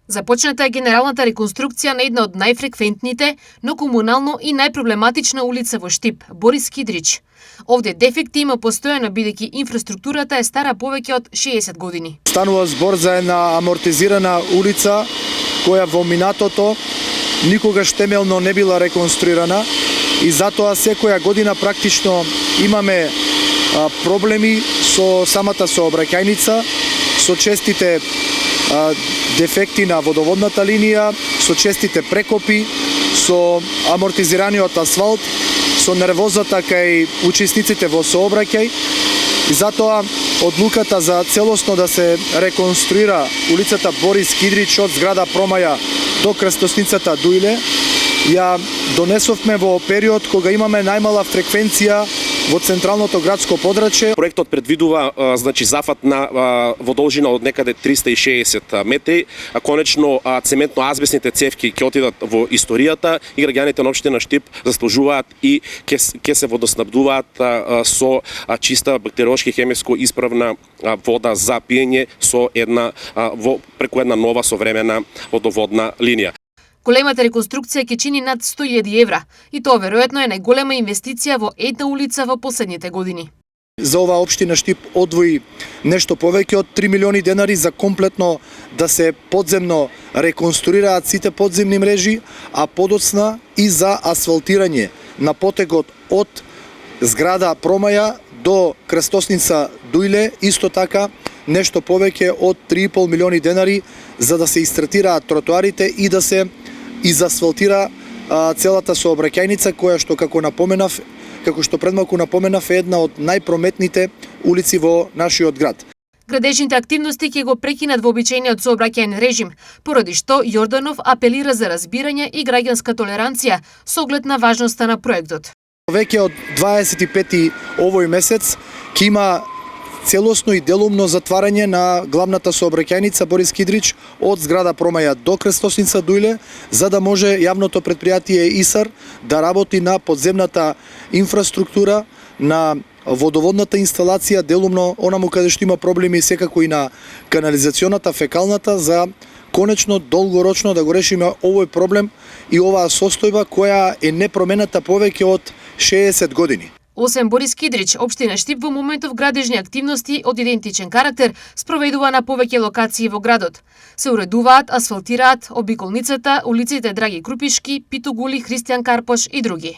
Започната е генералната реконструкција на една од најфреквентните, но комунално и најпроблематична улица во Штип, Борис Кидрич. Овде дефекти има постојано бидејќи инфраструктурата е стара повеќе од 60 години. Станува збор за една амортизирана улица која во минатото никогаш темелно не била реконструирана и затоа секоја година практично имаме проблеми со самата сообраќајница, со честите дефекти на водоводната линија, со честите прекопи, со амортизираниот асфалт, со нервозата кај учесниците во сообраќај. И затоа одлуката за целосно да се реконструира улицата Борис Кидрич од зграда Промаја до крстосницата Дујле ја донесовме во период кога имаме најмала фреквенција во централното градско подрачје. Проектот предвидува зафат на во должина од некаде 360 метри. Конечно цементно-азбесните цевки ќе отидат во историјата и граѓаните на општина Штип заслужуваат и ќе се водоснабдуваат со чиста бактериолошки хемиско исправна вода за пиење со преку една нова современа водоводна линија. Големата реконструкција ќе чини над 100.000 евра и тоа веројатно е најголема инвестиција во една улица во последните години. За оваа општина Штип одвои нешто повеќе од 3 милиони денари за комплетно да се подземно реконструираат сите подземни мрежи, а подоцна и за асфалтирање на потегот од зграда Промаја до крстосница Дујле, исто така нешто повеќе од 3,5 милиони денари за да се истретираат тротоарите и да се изасфалтира целата сообраќајница која што како што предмалку напоменав е една од најпрометните улици во нашиот град. Градежните активности ќе го прекинат вообичајниот сообраќајен режим, поради што Јорданов апелира за разбирање и граѓанска толеранција со оглед на важноста на проектот. Веќе од 25 овој месец ќе има целосно и делумно затварање на главната сообраќајница Борис Кидрич од зграда Промаја до крстосница Дујле, за да може јавното претпријатие ИСАР да работи на подземната инфраструктура, на водоводната инсталација, делумно онаму каде што има проблеми, секако и на канализационата, фекалната, за конечно долгорочно да го решиме овој проблем и оваа состојба која е непромената повеќе од 60 години. Освен Борис Кидрич, општина Штип во моментов градежни активности од идентичен карактер спроведува на повеќе локации во градот. Се уредуваат, асфалтираат обиколницата, улиците Драги Крупишки, Питу Гули, Христијан Карпош и други.